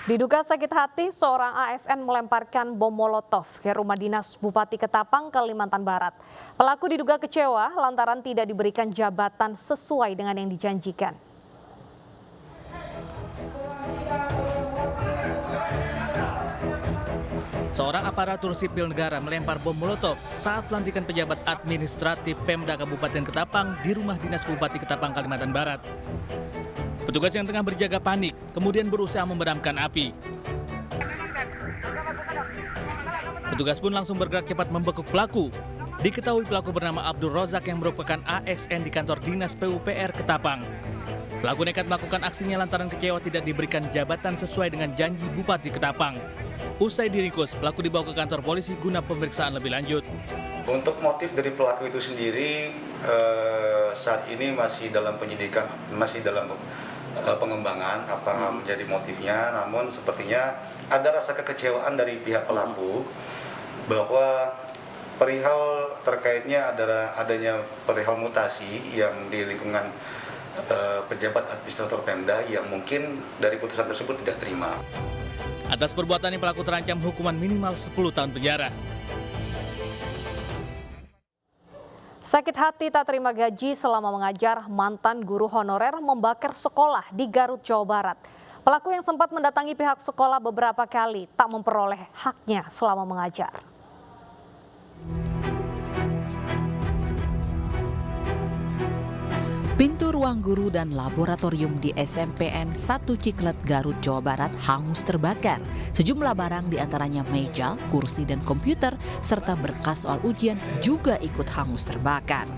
Diduga sakit hati, seorang ASN melemparkan bom molotov ke rumah dinas Bupati Ketapang, Kalimantan Barat. Pelaku diduga kecewa lantaran tidak diberikan jabatan sesuai dengan yang dijanjikan. Seorang aparatur sipil negara melempar bom molotov saat pelantikan pejabat administratif Pemda Kabupaten Ketapang di rumah dinas Bupati Ketapang, Kalimantan Barat. Petugas yang tengah berjaga panik kemudian berusaha memadamkan api. Petugas pun langsung bergerak cepat membekuk pelaku. Diketahui pelaku bernama Abdul Rozak yang merupakan ASN di kantor dinas PUPR Ketapang. Pelaku nekat melakukan aksinya lantaran kecewa tidak diberikan jabatan sesuai dengan janji Bupati Ketapang. Usai diringkus, pelaku dibawa ke kantor polisi guna pemeriksaan lebih lanjut. Untuk motif dari pelaku itu sendiri saat ini masih dalam penyidikan, masih dalam pengembangan apa menjadi motifnya. Namun sepertinya ada rasa kekecewaan dari pihak pelaku bahwa perihal terkaitnya adanya perihal mutasi yang di lingkungan pejabat administrator Pemda yang mungkin dari putusan tersebut tidak terima. Atas perbuatannya pelaku terancam hukuman minimal 10 tahun penjara. Sakit hati tak terima gaji selama mengajar, mantan guru honorer membakar sekolah di Garut, Jawa Barat. Pelaku yang sempat mendatangi pihak sekolah beberapa kali tak memperoleh haknya selama mengajar. Pintu ruang guru dan laboratorium di SMPN 1 Ciklet, Garut, Jawa Barat hangus terbakar. Sejumlah barang diantaranya meja, kursi, dan komputer, serta berkas soal ujian juga ikut hangus terbakar.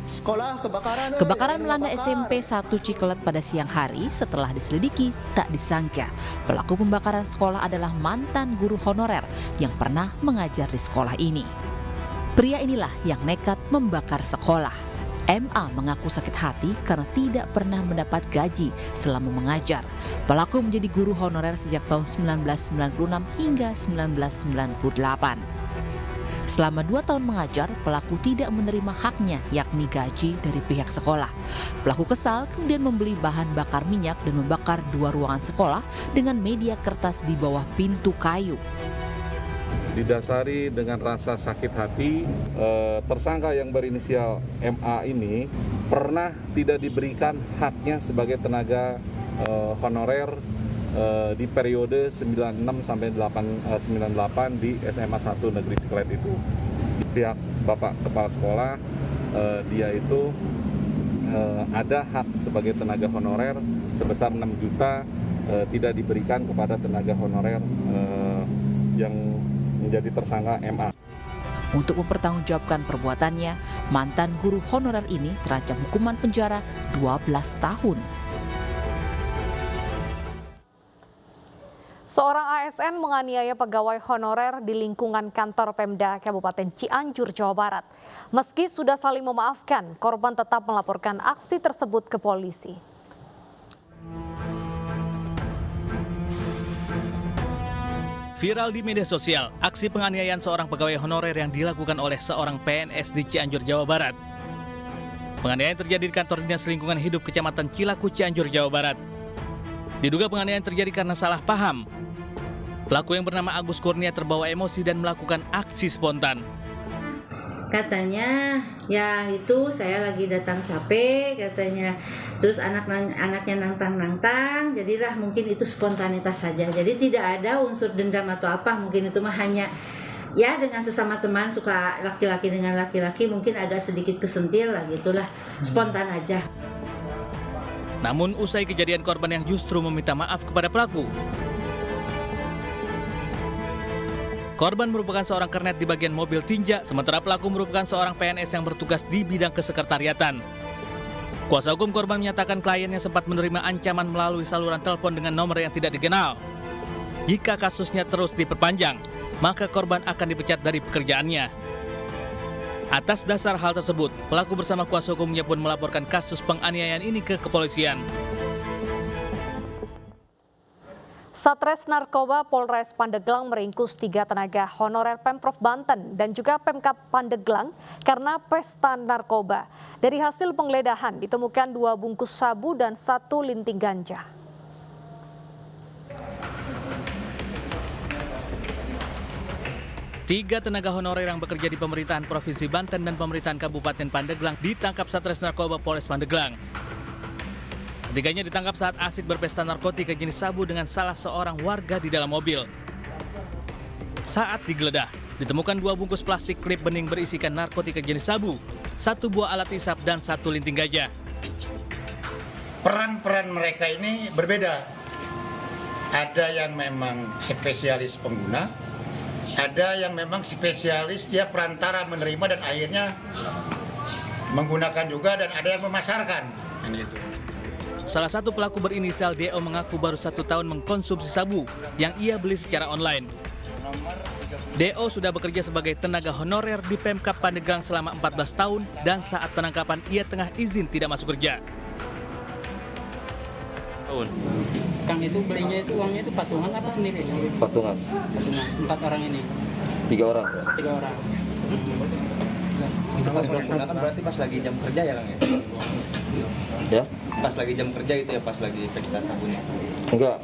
Kebakaran melanda SMP 1 Ciklet pada siang hari. Setelah diselidiki, tak disangka pelaku pembakaran sekolah adalah mantan guru honorer yang pernah mengajar di sekolah ini. Pria inilah yang nekat membakar sekolah. MA mengaku sakit hati karena tidak pernah mendapat gaji selama mengajar. Pelaku menjadi guru honorer sejak tahun 1996 hingga 1998. Selama 2 tahun mengajar, pelaku tidak menerima haknya yakni gaji dari pihak sekolah. Pelaku kesal kemudian membeli bahan bakar minyak dan membakar 2 ruangan sekolah dengan media kertas di bawah pintu kayu. Didasari dengan rasa sakit hati, tersangka yang berinisial MA ini pernah tidak diberikan haknya sebagai tenaga honorer di periode 96 sampai 98 di SMA 1 Negeri Ciklet itu. Pihak Bapak Kepala Sekolah, dia itu ada hak sebagai tenaga honorer sebesar 6 juta tidak diberikan kepada tenaga honorer yang menjadi tersangka MA. Untuk mempertanggungjawabkan perbuatannya, mantan guru honorer ini terancam hukuman penjara 12 tahun. Seorang ASN menganiaya pegawai honorer di lingkungan kantor Pemda Kabupaten Cianjur, Jawa Barat. Meski sudah saling memaafkan, korban tetap melaporkan aksi tersebut ke polisi. Viral di media sosial, aksi penganiayaan seorang pegawai honorer yang dilakukan oleh seorang PNS di Cianjur, Jawa Barat. Penganiayaan terjadi di kantor Dinas Lingkungan Hidup Kecamatan Cilaku, Cianjur, Jawa Barat. Diduga penganiayaan terjadi karena salah paham. Pelaku yang bernama Agus Kurnia terbawa emosi dan melakukan aksi spontan. Katanya ya itu saya lagi datang capek katanya, terus anaknya nantang, jadilah mungkin itu spontanitas saja, jadi tidak ada unsur dendam atau apa, mungkin itu mah hanya ya dengan sesama teman, suka laki-laki dengan laki-laki mungkin agak sedikit kesentil lah gitulah, spontan aja. Namun usai kejadian, korban yang justru meminta maaf kepada pelaku. Korban merupakan seorang kernet di bagian mobil tinja, sementara pelaku merupakan seorang PNS yang bertugas di bidang kesekretariatan. Kuasa hukum korban menyatakan kliennya sempat menerima ancaman melalui saluran telepon dengan nomor yang tidak dikenal. Jika kasusnya terus diperpanjang, maka korban akan dipecat dari pekerjaannya. Atas dasar hal tersebut, pelaku bersama kuasa hukumnya pun melaporkan kasus penganiayaan ini ke kepolisian. Satres Narkoba Polres Pandeglang meringkus 3 tenaga honorer Pemprov Banten dan juga Pemkab Pandeglang karena pesta narkoba. Dari hasil penggeledahan ditemukan 2 bungkus sabu dan 1 linting ganja. 3 tenaga honorer yang bekerja di pemerintahan Provinsi Banten dan pemerintahan Kabupaten Pandeglang ditangkap Satres Narkoba Polres Pandeglang. Ketiganya ditangkap saat asik berpesta narkotika jenis sabu dengan salah seorang warga di dalam mobil. Saat digeledah, ditemukan 2 bungkus plastik klip bening berisikan narkotika jenis sabu, 1 buah alat isap dan 1 linting gajah. Peran-peran mereka ini berbeda. Ada yang memang spesialis pengguna, ada yang memang spesialis dia perantara menerima dan akhirnya menggunakan juga, dan ada yang memasarkan. Gitu. Salah satu pelaku berinisial DO mengaku baru 1 tahun mengkonsumsi sabu yang ia beli secara online. DO sudah bekerja sebagai tenaga honorer di Pemkab Pandeglang selama 14 tahun dan saat penangkapan ia tengah izin tidak masuk kerja. Kang itu belinya itu uangnya itu patungan apa sendiri? Patungan. Patungan. 4 orang ini. 3 orang. 3 orang. Itu pas menggunakan berarti pas lagi jam kerja ya Kang ya? Ya? Pas lagi jam kerja itu ya, pas lagi pesta sabunnya? Enggak.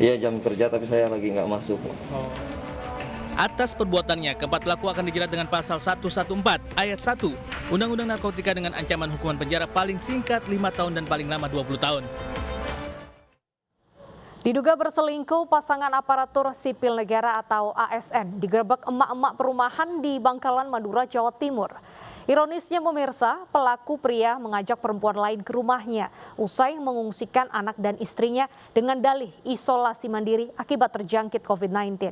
Iya jam kerja tapi saya lagi nggak masuk. Oh. Atas perbuatannya, keempat pelaku akan dijerat dengan pasal 114 ayat 1 Undang-Undang Narkotika dengan ancaman hukuman penjara paling singkat 5 tahun dan paling lama 20 tahun. Diduga berselingkuh, pasangan aparatur sipil negara atau ASN digerebek emak-emak perumahan di Bangkalan, Madura, Jawa Timur. Ironisnya pemirsa, pelaku pria mengajak perempuan lain ke rumahnya usai mengungsikan anak dan istrinya dengan dalih isolasi mandiri akibat terjangkit COVID-19.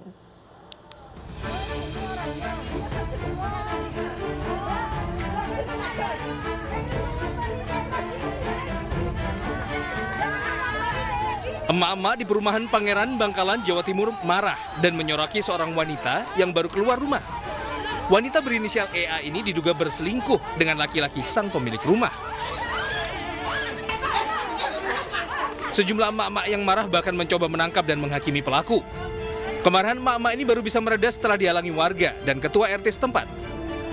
Emak-emak di perumahan Pangeran, Bangkalan, Jawa Timur marah dan menyoraki seorang wanita yang baru keluar rumah. Wanita berinisial EA ini diduga berselingkuh dengan laki-laki sang pemilik rumah. Sejumlah emak-emak yang marah bahkan mencoba menangkap dan menghakimi pelaku. Kemarahan emak-emak ini baru bisa mereda setelah dihalangi warga dan ketua RT setempat.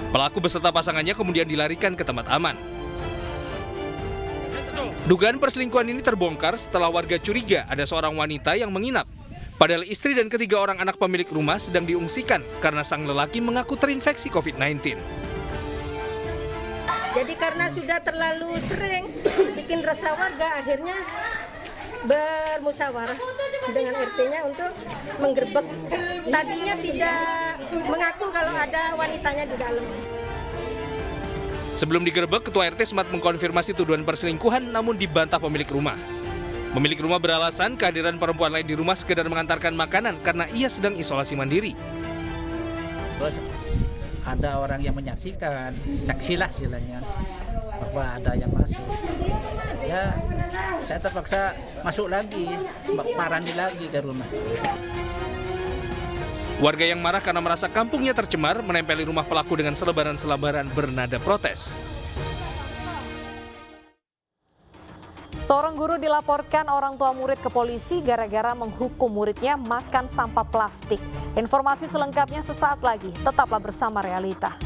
Pelaku beserta pasangannya kemudian dilarikan ke tempat aman. Dugaan perselingkuhan ini terbongkar setelah warga curiga ada seorang wanita yang menginap. Padahal istri dan ketiga orang anak pemilik rumah sedang diungsikan karena sang lelaki mengaku terinfeksi COVID-19. Jadi karena sudah terlalu sering bikin resah warga, akhirnya bermusyawarah dengan RT-nya untuk menggerebek. Tadinya tidak mengaku kalau ada wanitanya di dalam. Sebelum digerebek, Ketua RT sempat mengkonfirmasi tuduhan perselingkuhan namun dibantah pemilik rumah. Pemilik rumah beralasan kehadiran perempuan lain di rumah sekedar mengantarkan makanan karena ia sedang isolasi mandiri. Ada orang yang menyaksikan, saksilah istilahnya, bahwa ada yang masuk. Ya, saya terpaksa masuk lagi, parani lagi ke rumah. Warga yang marah karena merasa kampungnya tercemar menempeli rumah pelaku dengan selebaran-selebaran bernada protes. Seorang guru dilaporkan orang tua murid ke polisi gara-gara menghukum muridnya makan sampah plastik. Informasi selengkapnya sesaat lagi, tetaplah bersama Realita.